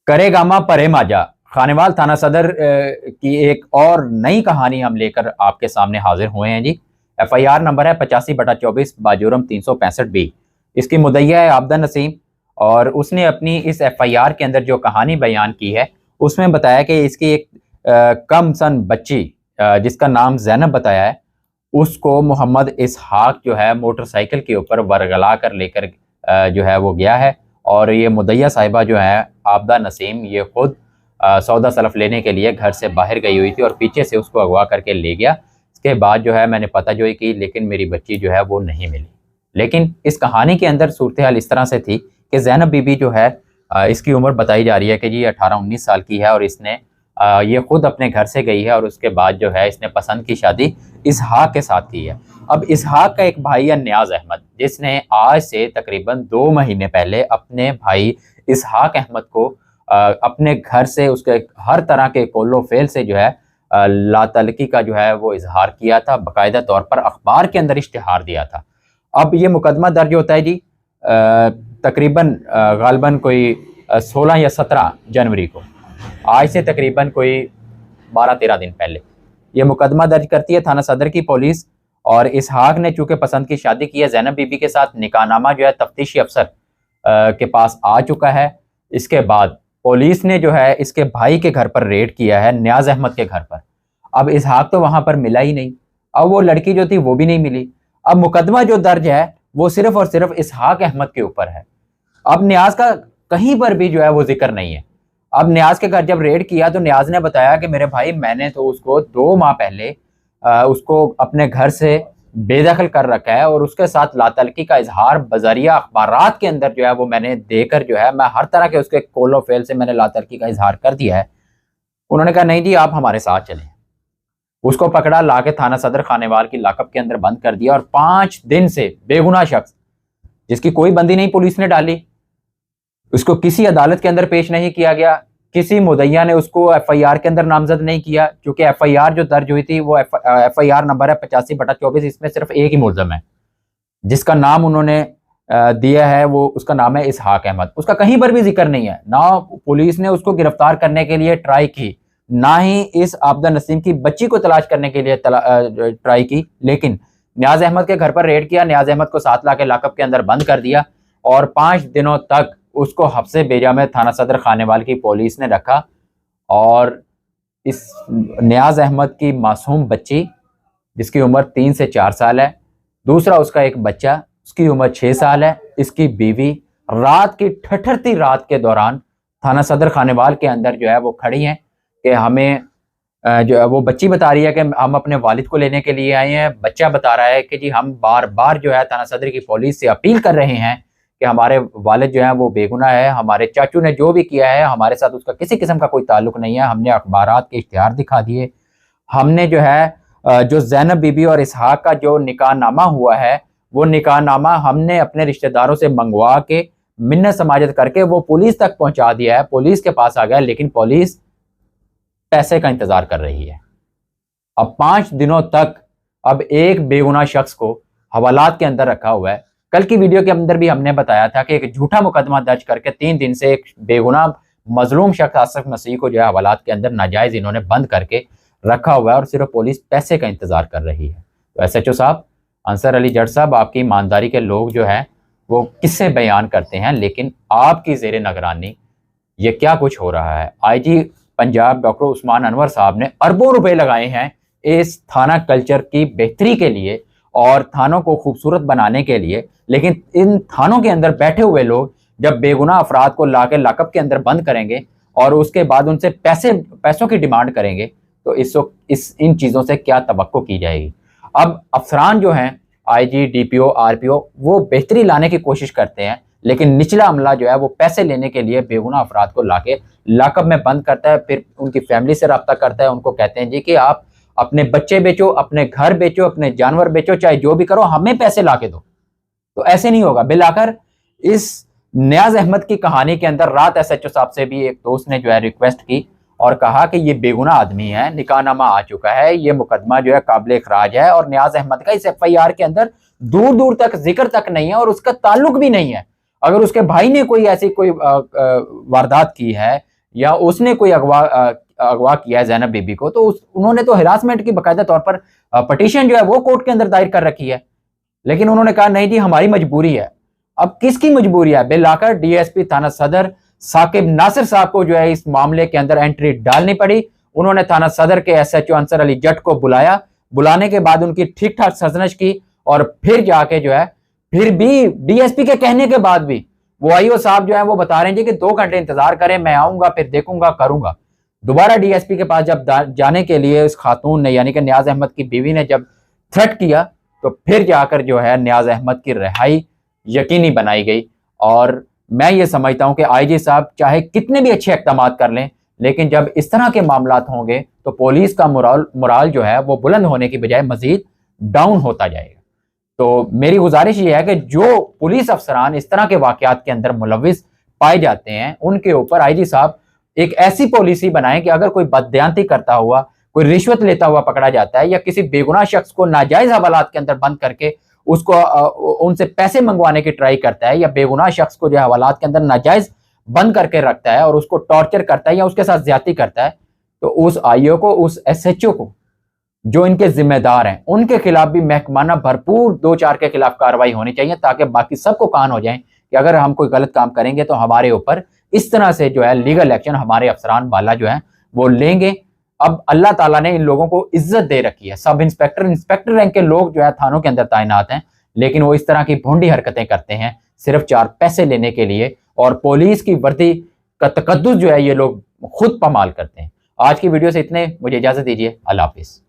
करेगामा परे माजा खानेवाल थाना सदर की एक और नई कहानी हम लेकर आपके सामने हाजिर हुए हैं जी। एफआईआर नंबर है 85/24 बाजुरम 365 बी। इसकी मुद्दईया है आबदा नसीम और उसने अपनी इस एफआईआर के अंदर जो कहानी बयान की है उसमें बताया कि इसकी एक कम सन बच्ची जिसका नाम जैनब बताया है, उसको मोहम्मद इसहाक जो है मोटरसाइकिल के ऊपर वरगला कर लेकर जो है वो गया है। और ये मुद्दईया साहिबा जो है आबदा नसीम, ये खुद सौदा सलफ लेने के लिए घर से बाहर गई हुई थी और पीछे से उसको अगवा करके ले गया। इसके बाद जो है मैंने पता जोई की, लेकिन मेरी बच्ची जो है वो नहीं मिली। लेकिन इस कहानी के अंदर सूरत हाल इस तरह से थी कि जैनब बीबी जो है इसकी उम्र बताई जा रही है कि जी 18-19 साल की है और इसने ये खुद अपने घर से गई है और उसके बाद जो है इसने पसंद की शादी इसहाक के साथ की है। अब इसहाक का एक भाई है नियाज अहमद, जिसने आज से तकरीबन 2 महीने पहले अपने भाई इसहाक अहमद को अपने घर से उसके हर तरह के कोलो फेल से जो है लातलकी का जो है वो इजहार किया था, बाकायदा तौर पर अखबार के अंदर इश्तिहार दिया था। अब ये मुकदमा दर्ज होता है जी तकरीबन गालबन कोई 16 या 17 जनवरी को, आज से तकरीबन कोई 12-13 दिन पहले ये मुकदमा दर्ज करती है थाना सदर की पुलिस। और इसहाक ने चूंकि पसंद की शादी की है जैनब बीबी के साथ, निकाहनामा जो है तफ्तीशी अफसर के पास आ चुका है। इसके बाद पुलिस ने जो है इसके भाई के घर पर रेड किया है, नियाज अहमद के घर पर। अब इसहाक तो वहां पर मिला ही नहीं, अब वो लड़की जो थी वो भी नहीं मिली। अब मुकदमा जो दर्ज है वो सिर्फ और सिर्फ इसहाक अहमद के ऊपर है। अब नियाज का कहीं पर भी जो है वो जिक्र नहीं है। अब नियाज के घर जब रेड किया तो नियाज ने बताया कि मेरे भाई मैंने तो उसको 2 माह पहले उसको अपने घर से बेदखल कर रखा है और उसके साथ लातलकी का इजहार बजरिया अखबारात के अंदर जो है वो मैंने देकर जो है मैं हर तरह के उसके कोलो फेल से मैंने लातलकी का इजहार कर दिया है। उन्होंने कहा नहीं जी आप हमारे साथ चलें। उसको पकड़ा, ला के थाना सदर खानेवाल की लाकअप के अंदर बंद कर दिया और 5 दिन से बेगुनाह शख्स जिसकी कोई बंदी नहीं पुलिस ने डाली, उसको किसी अदालत के अंदर पेश नहीं किया गया, किसी मुद्दईया ने उसको एफआईआर के अंदर नामजद नहीं किया, क्योंकि एफआईआर जो दर्ज हुई थी वो एफआईआर नंबर है 85/24। इसमें सिर्फ एक ही मुल्ज़म है जिसका नाम उन्होंने दिया है, वो उसका नाम है इसहाक अहमद। उसका कहीं पर भी जिक्र नहीं है, ना पुलिस ने उसको गिरफ्तार करने के लिए ट्राई की, ना ही इस आबदा नसीम की बच्ची को तलाश करने के लिए ट्राई की। लेकिन नियाज अहमद के घर पर रेड किया, नियाज अहमद को साथ लाके लाकअप के अंदर बंद कर दिया और 5 दिनों तक उसको हफ्से बेजा में थाना सदर खानेवाल की पुलिस ने रखा। और इस नियाज अहमद की मासूम बच्ची जिसकी उम्र 3 से 4 साल है, दूसरा उसका एक बच्चा उसकी उम्र 6 साल है, इसकी बीवी रात की ठठरती रात के दौरान थाना सदर खानेवाल के अंदर जो है वो खड़ी हैं कि हमें जो है वो बच्ची बता रही है कि हम अपने वालिद को लेने के लिए आए हैं। बच्चा बता रहा है कि जी हम बार बार जो है थाना सदर की पुलिस से अपील कर रहे हैं कि हमारे वालिद जो है वो बेगुनाह है, हमारे चाचू ने जो भी किया है हमारे साथ उसका किसी किस्म का कोई ताल्लुक नहीं है। हमने अखबारात के इश्तिहार दिखा दिए, हमने जो है जो जैनब बीबी और इसहाक का जो निकाहनामा हुआ है वो निकाहनामा हमने अपने रिश्तेदारों से मंगवा के मिन्नत समाजत करके वो पुलिस तक पहुंचा दिया है, पुलिस के पास आ गया, लेकिन पुलिस पैसे का इंतजार कर रही है। अब 5 दिनों तक अब एक बेगुनाह शख्स को हवालात के अंदर रखा हुआ है। कल की वीडियो के अंदर भी हमने बताया था कि एक झूठा मुकदमा दर्ज करके 3 दिन से एक बेगुनाह मजलूम शख्स आसिफ मसीह को जो है हवालात के अंदर नाजायज इन्होंने बंद करके रखा हुआ है और सिर्फ पुलिस पैसे का इंतजार कर रही है। तो एसएचओ साहब अंसर अली जट साहब, आपकी ईमानदारी के लोग जो है वो किससे बयान करते हैं, लेकिन आपकी जेर निगरानी ये क्या कुछ हो रहा है। आईजी पंजाब डॉक्टर उस्मान अनवर साहब ने अरबों रुपए लगाए हैं इस थाना कल्चर की बेहतरी के लिए और थानों को खूबसूरत बनाने के लिए, लेकिन इन थानों के अंदर बैठे हुए लोग जब बेगुनाह अफराद को लाके लाकअप के अंदर बंद करेंगे और उसके बाद उनसे पैसों की डिमांड करेंगे तो इन चीज़ों से क्या तवक्को की जाएगी। अब अफसरान जो हैं आईजी डीपीओ आरपीओ वो बेहतरी लाने की कोशिश करते हैं, लेकिन निचला अमला जो है वो पैसे लेने के लिए बेगुनाह अफराद को लाके लाकअप में बंद करता है, फिर उनकी फैमिली से रब्ता करता है, उनको कहते हैं जी कि आप अपने बच्चे बेचो, अपने घर बेचो, अपने जानवर बेचो, चाहे जो भी करो, हमें पैसे लाके दो। तो ऐसे नहीं होगा। बिल आकर इस नियाज अहमद की कहानी के अंदर रात एसएचओ साहब से भी एक दोस्त ने जो है रिक्वेस्ट की और कहा कि ये बेगुनाह आदमी है, निकाहनामा आ चुका है, ये मुकदमा जो है काबिल इखराज है और नियाज अहमद का इस एफआईआर के अंदर दूर दूर तक जिक्र तक नहीं है और उसका ताल्लुक भी नहीं है। अगर उसके भाई ने कोई ऐसी कोई वारदात की है या उसने कोई अगवा किया है ज़ैनब बीबी को, तो उन्होंने तो हिरासमेंट की बाकायदा तौर पर पटिशन जो है वो कोर्ट के अंदर दायर कर रखी है। लेकिन उन्होंने कहा नहीं जी हमारी मजबूरी है। अब किसकी मजबूरी है? बिल आकर डीएसपी थाना सदर साकिब नासिर साहब को जो है इस मामले के अंदर एंट्री डालनी पड़ी। उन्होंने थाना सदर के एसएचओ अंसर अली जट को बुलाया, बुलाने के बाद उनकी ठीक ठाक सरजनश की और फिर जाके जो है, फिर भी डीएसपी के कहने के बाद भी वो आईओ साहब जो है वो बता रहे हैं कि 2 घंटे इंतजार करें, मैं आऊंगा फिर देखूंगा करूंगा। दोबारा डीएसपी के पास जब जाने के लिए उस खातून ने यानी कि न्याज अहमद की बीवी ने जब थ्रेट किया तो फिर जाकर जो है न्याज अहमद की रिहाई यकीनी बनाई गई। और मैं ये समझता हूं कि आईजी साहब चाहे कितने भी अच्छे इक़दाम कर लें, लेकिन जब इस तरह के मामलात होंगे तो पुलिस का मोराल जो है वो बुलंद होने की बजाय मजीद डाउन होता जाएगा। तो मेरी गुजारिश ये है कि जो पुलिस अफसरान इस तरह के वाकयात के अंदर मुलविस पाए जाते हैं उनके ऊपर आईजी साहब एक ऐसी पॉलिसी बनाएं कि अगर कोई बददियानती करता हुआ, कोई रिश्वत लेता हुआ पकड़ा जाता है या किसी बेगुनाह शख्स को नाजायज हवालात के अंदर बंद करके उसको उनसे पैसे मंगवाने की ट्राई करता है या बेगुनाह शख्स को जो हवालात के अंदर नाजायज बंद करके रखता है और उसको टॉर्चर करता है या उसके साथ ज्यादती करता है, तो उस आईओ को, उस एसएचओ को, जो इनके जिम्मेदार हैं, उनके खिलाफ भी महकमाना भरपूर 2-4 के खिलाफ कार्रवाई होनी चाहिए ताकि बाकी सबको कान हो जाए कि अगर हम कोई गलत काम करेंगे तो हमारे ऊपर इस तरह से जो है लीगल एक्शन हमारे अफसरान वाला जो है वो लेंगे। अब अल्लाह ताला ने इन लोगों को इज्जत दे रखी है। सब इंस्पेक्टर, इंस्पेक्टर रैंक के लोग जो है थानों के अंदर तैनात हैं, लेकिन वो इस तरह की भोंडी हरकतें करते हैं सिर्फ 4 पैसे लेने के लिए, और पुलिस की वर्दी का तकद्दुस जो है ये लोग खुद पमाल करते हैं। आज की वीडियो से इतने, मुझे इजाजत दीजिए। अल्लाह हाफिज।